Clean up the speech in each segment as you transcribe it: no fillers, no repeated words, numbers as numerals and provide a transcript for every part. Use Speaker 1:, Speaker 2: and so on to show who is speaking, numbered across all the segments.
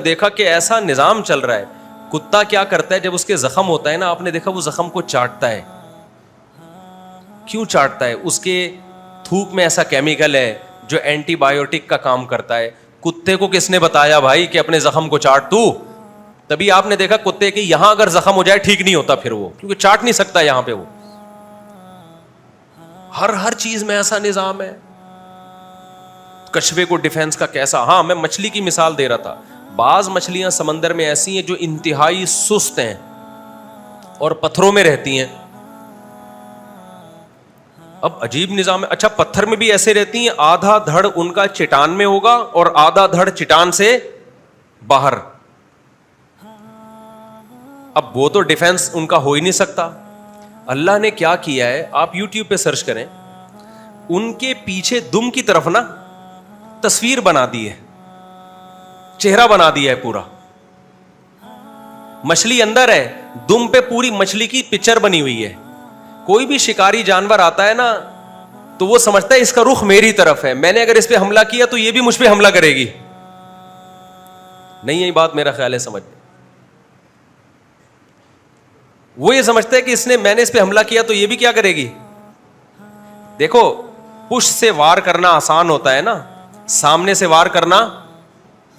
Speaker 1: دیکھا کہ ایسا نظام چل رہا ہے. کتا کیا کرتا ہے جب اس کے زخم ہوتا ہے نا, آپ نے دیکھا وہ زخم کو چاٹتا ہے. کیوں چاٹتا ہے؟ اس کے تھوک میں ایسا کیمیکل ہے جو اینٹی بایوٹک کا کام کرتا ہے. کتے کو کس نے بتایا بھائی کہ اپنے زخم کو چاٹ تو؟ تبھی آپ نے دیکھا کتے کے یہاں اگر زخم ہو جائے ٹھیک نہیں ہوتا پھر وہ, کیونکہ چاٹ نہیں سکتا یہاں پہ وہ. ہر چیز میں ایسا نظام ہے. کچھوے کو ڈیفینس کا کیسا. ہاں میں مچھلی کی مثال دے رہا تھا. بعض مچھلیاں سمندر میں ایسی ہیں جو انتہائی سست ہیں اور پتھروں میں رہتی ہیں. اب عجیب نظام ہے. اچھا پتھر میں بھی ایسے رہتی ہیں, آدھا دھڑ ان کا چٹان میں ہوگا اور آدھا دھڑ چٹان سے باہر. اب وہ تو ڈیفینس ان کا ہو ہی نہیں سکتا. اللہ نے کیا کیا ہے, آپ یوٹیوب پہ سرچ کریں, ان کے پیچھے دم کی طرف نا تصویر بنا دی ہے, چہرہ بنا دیا ہے پورا. مچھلی اندر ہے, دم پہ پوری مچھلی کی پکچر بنی ہوئی ہے. کوئی بھی شکاری جانور آتا ہے نا تو وہ سمجھتا ہے اس کا رخ میری طرف ہے, میں نے اگر اس پہ حملہ کیا تو یہ بھی مجھ پہ حملہ کرے گی. نہیں, یہی بات میرا خیال ہے سمجھ. وہ یہ سمجھتا ہے کہ میں نے اس پہ حملہ کیا تو یہ بھی کیا کرے گی. دیکھو پش سے وار کرنا آسان ہوتا ہے نا, سامنے سے وار کرنا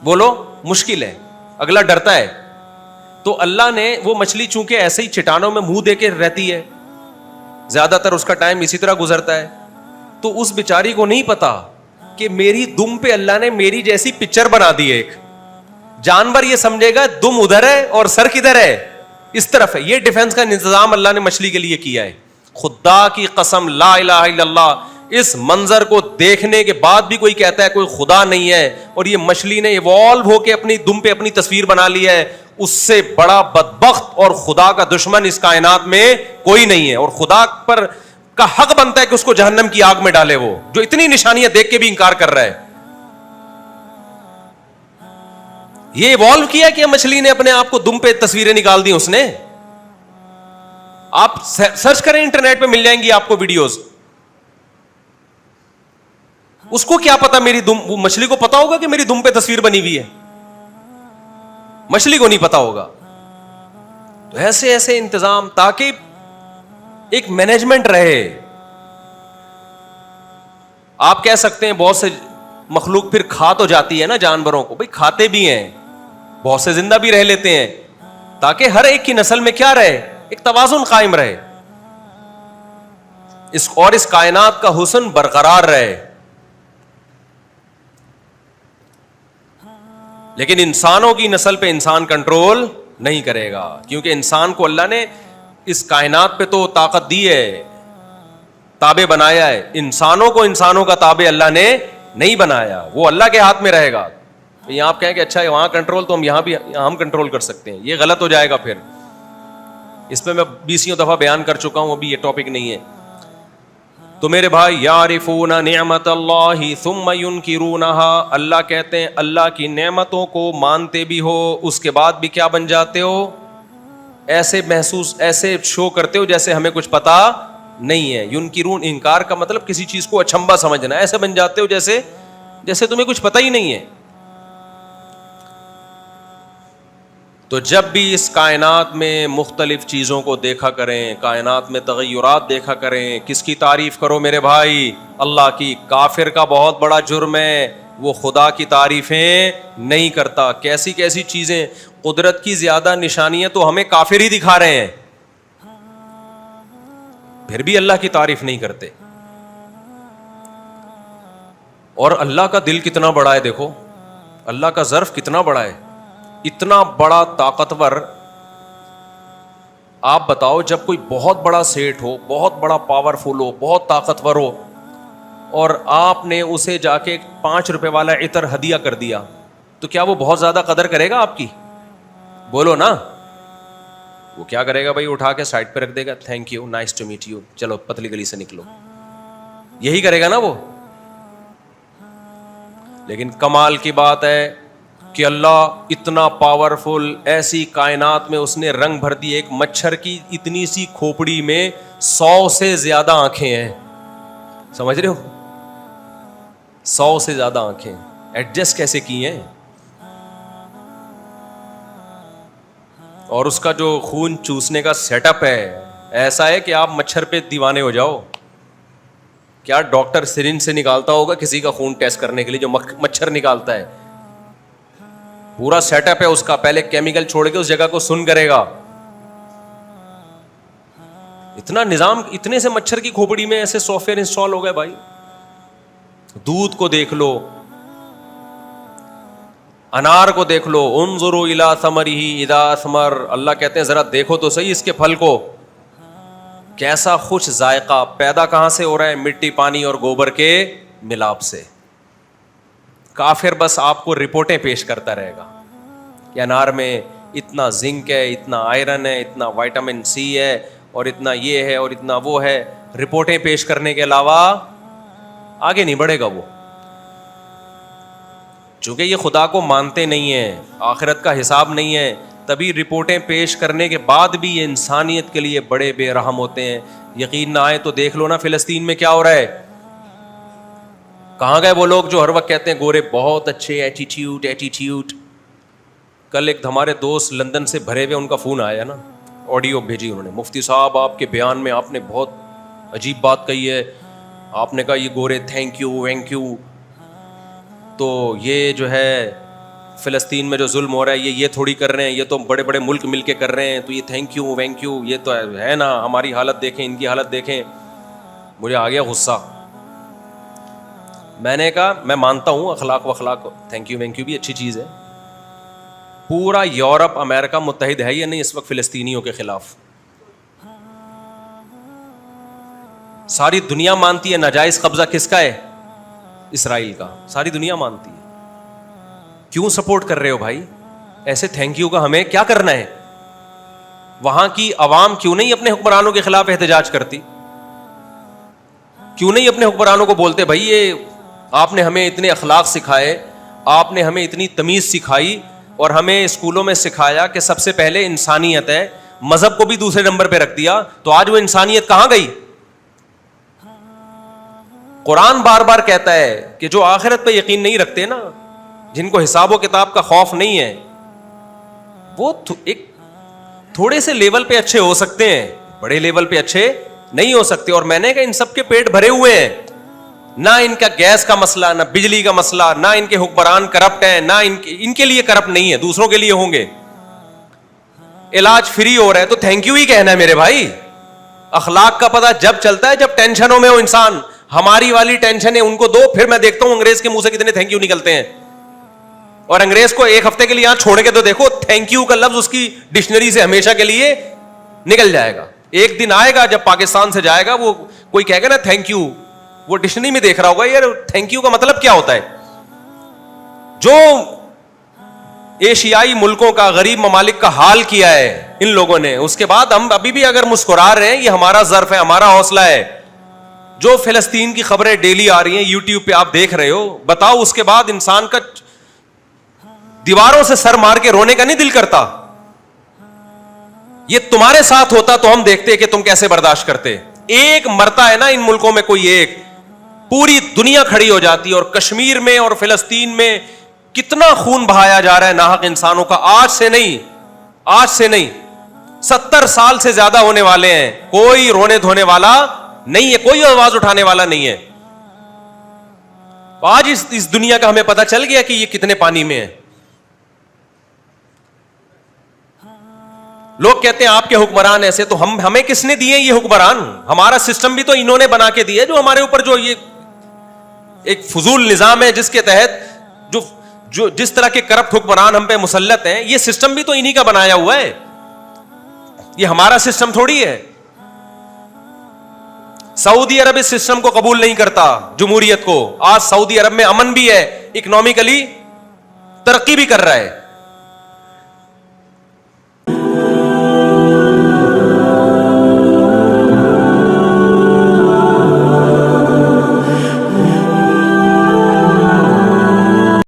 Speaker 1: بولو مشکل ہے, اگلا ڈرتا ہے. تو اللہ نے وہ مچھلی چونکہ ایسے ہی چٹانوں میں منہ دے کے رہتی ہے, زیادہ تر اس کا ٹائم اسی طرح گزرتا ہے, تو اس بیچاری کو نہیں پتا کہ میری دم پہ اللہ نے میری جیسی پکچر بنا دی ہے. ایک جانور یہ سمجھے گا دم ادھر ہے اور سر کدھر ہے, اس طرف ہے. یہ ڈیفنس کا انتظام اللہ نے مچھلی کے لیے کیا ہے. خدا کی قسم لا الہ الا اللہ, اس منظر کو دیکھنے کے بعد بھی کوئی کہتا ہے کوئی خدا نہیں ہے, اور یہ مچھلی نے ایوالو ہو کے اپنی دم پہ اپنی تصویر بنا لی ہے, اس سے بڑا بدبخت اور خدا کا دشمن اس کائنات میں کوئی نہیں ہے. اور خدا پر کا حق بنتا ہے کہ اس کو جہنم کی آگ میں ڈالے, وہ جو اتنی نشانیاں دیکھ کے بھی انکار کر رہا ہے. یہ ایوالو کیا کہ مچھلی نے اپنے آپ کو دم پہ تصویریں نکال دی اس نے. آپ سرچ کریں انٹرنیٹ پہ مل جائیں گی آپ کو ویڈیوز. اس کو کیا پتا میری دم, مچھلی کو پتا ہوگا کہ میری دم پہ تصویر بنی ہوئی ہے, مچھلی کو نہیں پتا ہوگا. تو ایسے ایسے انتظام تاکہ ایک مینجمنٹ رہے. آپ کہہ سکتے ہیں بہت سے مخلوق پھر کھا تو جاتی ہے نا جانوروں کو, بھائی کھاتے بھی ہیں, بہت سے زندہ بھی رہ لیتے ہیں, تاکہ ہر ایک کی نسل میں کیا رہے, ایک توازن قائم رہے, اور اس کائنات کا حسن برقرار رہے. لیکن انسانوں کی نسل پہ انسان کنٹرول نہیں کرے گا, کیونکہ انسان کو اللہ نے اس کائنات پہ تو طاقت دی ہے, تابع بنایا ہے. انسانوں کو انسانوں کا تابع اللہ نے نہیں بنایا, وہ اللہ کے ہاتھ میں رہے گا. یہاں آپ کہیں کہ اچھا وہاں کنٹرول تو ہم یہاں بھی ہم کنٹرول کر سکتے ہیں, یہ غلط ہو جائے گا. پھر اس پہ میں 20 دفعہ بیان کر چکا ہوں, ابھی یہ ٹاپک نہیں ہے. تو میرے بھائی, یعرفون نعمت اللہ ثم ینکرونها, اللہ کہتے ہیں اللہ کی نعمتوں کو مانتے بھی ہو, اس کے بعد بھی کیا بن جاتے ہو, ایسے محسوس ایسے شو کرتے ہو جیسے ہمیں کچھ پتا نہیں ہے. ینکرون, انکار کا مطلب کسی چیز کو اچھمبا سمجھنا, ایسے بن جاتے ہو جیسے تمہیں کچھ پتا ہی نہیں ہے. تو جب بھی اس کائنات میں مختلف چیزوں کو دیکھا کریں, کائنات میں تغیرات دیکھا کریں, کس کی تعریف کرو میرے بھائی, اللہ کی. کافر کا بہت بڑا جرم ہے, وہ خدا کی تعریفیں نہیں کرتا. کیسی کیسی چیزیں, قدرت کی زیادہ نشانیاں تو ہمیں کافر ہی دکھا رہے ہیں, پھر بھی اللہ کی تعریف نہیں کرتے. اور اللہ کا دل کتنا بڑا ہے, دیکھو اللہ کا ظرف کتنا بڑا ہے, اتنا بڑا طاقتور. آپ بتاؤ جب کوئی بہت بڑا سیٹ ہو, بہت بڑا پاورفل ہو, بہت طاقتور ہو, اور آپ نے اسے جا کے 5 روپے والا عطر ہدیہ کر دیا, تو کیا وہ بہت زیادہ قدر کرے گا آپ کی؟ بولو نا. وہ کیا کرے گا بھائی, اٹھا کے سائڈ پہ رکھ دے گا, thank you, nice to meet you, چلو پتلی گلی سے نکلو, یہی کرے گا نا وہ. لیکن کمال کی بات ہے کہ اللہ اتنا پاورفل, ایسی کائنات میں اس نے رنگ بھر دی. ایک مچھر کی اتنی سی کھوپڑی میں 100 سے زیادہ آنکھیں ہیں, سمجھ رہے ہو, 100 سے زیادہ آنکھیں ایڈجسٹ کیسے کی ہیں. اور اس کا جو خون چوسنے کا سیٹ اپ ہے ایسا ہے کہ آپ مچھر پہ دیوانے ہو جاؤ. کیا ڈاکٹر سرنج سے نکالتا ہوگا کسی کا خون ٹیسٹ کرنے کے لیے جو مچھر نکالتا ہے, پورا سیٹ اپ ہے اس کا, پہلے کیمیکل چھوڑ کے اس جگہ کو سن کرے گا. اتنا نظام, اتنے سے مچھر کی کھوپڑی میں ایسے سافٹ ویئر انسٹال ہو گئے بھائی. دودھ کو دیکھ لو, انار کو دیکھ لو, انظروا الی ثمرہ اذا اثمر, اللہ کہتے ہیں ذرا دیکھو تو صحیح اس کے پھل کو, کیسا خوش ذائقہ. پیدا کہاں سے ہو رہا ہے؟ مٹی, پانی اور گوبر کے ملاپ سے. کافر بس آپ کو رپورٹیں پیش کرتا رہے گا کہ انار میں اتنا زنک ہے, اتنا آئرن ہے, اتنا وائٹامن سی ہے, اور اتنا یہ ہے اور اتنا وہ ہے. رپورٹیں پیش کرنے کے علاوہ آگے نہیں بڑھے گا وہ, چونکہ یہ خدا کو مانتے نہیں ہیں, آخرت کا حساب نہیں ہے, تبھی رپورٹیں پیش کرنے کے بعد بھی یہ انسانیت کے لیے بڑے بے رحم ہوتے ہیں. یقین نہ آئے تو دیکھ لو نا فلسطین میں کیا ہو رہا ہے. کہاں گئے وہ لوگ جو ہر وقت کہتے ہیں گورے بہت اچھے, ایٹیٹیوڈ. کل ایک ہمارے دوست لندن سے بھرے ہوئے, ان کا فون آیا نا, آڈیو بھیجی انہوں نے, مفتی صاحب آپ کے بیان میں آپ نے بہت عجیب بات کہی ہے, آپ نے کہا یہ گورے تھینک یو, تو یہ جو ہے فلسطین میں جو ظلم ہو رہا ہے یہ تھوڑی کر رہے ہیں, یہ تو بڑے بڑے ملک مل کے کر رہے ہیں, تو یہ تھینک یو, یہ تو ہے نا, ہماری حالت دیکھیں, ان کی حالت دیکھیں. مجھے آ گیا غصہ. میں نے کہا میں مانتا ہوں اخلاق تھینک یو بھی اچھی چیز ہے. پورا یورپ امریکہ متحد ہے یا نہیں اس وقت فلسطینیوں کے خلاف؟ ساری دنیا مانتی ہے ناجائز قبضہ کس کا ہے؟ اسرائیل کا. ساری دنیا مانتی ہے. کیوں سپورٹ کر رہے ہو بھائی؟ ایسے تھینک یو کا ہمیں کیا کرنا ہے؟ وہاں کی عوام کیوں نہیں اپنے حکمرانوں کے خلاف احتجاج کرتی؟ کیوں نہیں اپنے حکمرانوں کو بولتے بھائی یہ آپ نے ہمیں اتنے اخلاق سکھائے, آپ نے ہمیں اتنی تمیز سکھائی, اور ہمیں اسکولوں میں سکھایا کہ سب سے پہلے انسانیت ہے, مذہب کو بھی دوسرے نمبر پہ رکھ دیا, تو آج وہ انسانیت کہاں گئی؟ قرآن بار بار کہتا ہے کہ جو آخرت پہ یقین نہیں رکھتے نا, جن کو حساب و کتاب کا خوف نہیں ہے, وہ ایک تھوڑے سے لیول پہ اچھے ہو سکتے ہیں, بڑے لیول پہ اچھے نہیں ہو سکتے. اور میں نے کہا ان سب کے پیٹ بھرے ہوئے ہیں, نہ ان کا گیس کا مسئلہ, نہ بجلی کا مسئلہ, نہ ان کے حکمران کرپٹ ہیں, نہ ان کے لیے کرپٹ نہیں ہے, دوسروں کے لیے ہوں گے. علاج فری ہو رہا ہے تو تھینک یو ہی کہنا ہے میرے بھائی. اخلاق کا پتہ جب چلتا ہے جب ٹینشنوں میں ہو انسان. ہماری والی ٹینشن ہے ان کو دو, پھر میں دیکھتا ہوں انگریز کے منہ سے کتنے تھینک یو نکلتے ہیں. اور انگریز کو ایک ہفتے کے لیے یہاں چھوڑ کے تو دیکھو, تھینک یو کا لفظ اس کی ڈکشنری سے ہمیشہ کے لیے نکل جائے گا. ایک دن آئے گا جب پاکستان سے جائے گا, وہ کوئی کہے گا نا تھینک یو, وہ ڈکشنری میں دیکھ رہا ہوگا یار تھینک یو کا مطلب کیا ہوتا ہے. جو ایشیائی ملکوں کا, غریب ممالک کا حال کیا ہے ان لوگوں نے, اس کے بعد ہم ابھی بھی اگر مسکرا رہے ہیں یہ ہمارا ظرف ہے, ہمارا حوصلہ ہے. جو فلسطین کی خبریں ڈیلی آ رہی ہیں یوٹیوب پہ آپ دیکھ رہے ہو, بتاؤ اس کے بعد انسان کا دیواروں سے سر مار کے رونے کا نہیں دل کرتا؟ یہ تمہارے ساتھ ہوتا تو ہم دیکھتے کہ تم کیسے برداشت کرتے. ایک مرتا ہے نا ان ملکوں میں کوئی ایک, پوری دنیا کھڑی ہو جاتی ہے. اور کشمیر میں اور فلسطین میں کتنا خون بہایا جا رہا ہے ناحق انسانوں کا, آج سے نہیں 70 سال سے زیادہ ہونے والے ہیں. کوئی رونے دھونے والا نہیں ہے, کوئی آواز اٹھانے والا نہیں ہے. آج اس دنیا کا ہمیں پتہ چل گیا کہ یہ کتنے پانی میں ہے. لوگ کہتے ہیں آپ کے حکمران ایسے, تو ہمیں کس نے دیے یہ حکمران؟ ہمارا سسٹم بھی تو انہوں نے بنا کے دیا, جو ہمارے اوپر جو یہ ایک فضول نظام ہے جس کے تحت جو جس طرح کے کرپٹ حکمران ہم پہ مسلط ہیں, یہ سسٹم بھی تو انہی کا بنایا ہوا ہے. یہ ہمارا سسٹم تھوڑی ہے. سعودی عرب اس سسٹم کو قبول نہیں کرتا, جمہوریت کو. آج سعودی عرب میں امن بھی ہے, اکنامکلی ترقی بھی کر رہا ہے.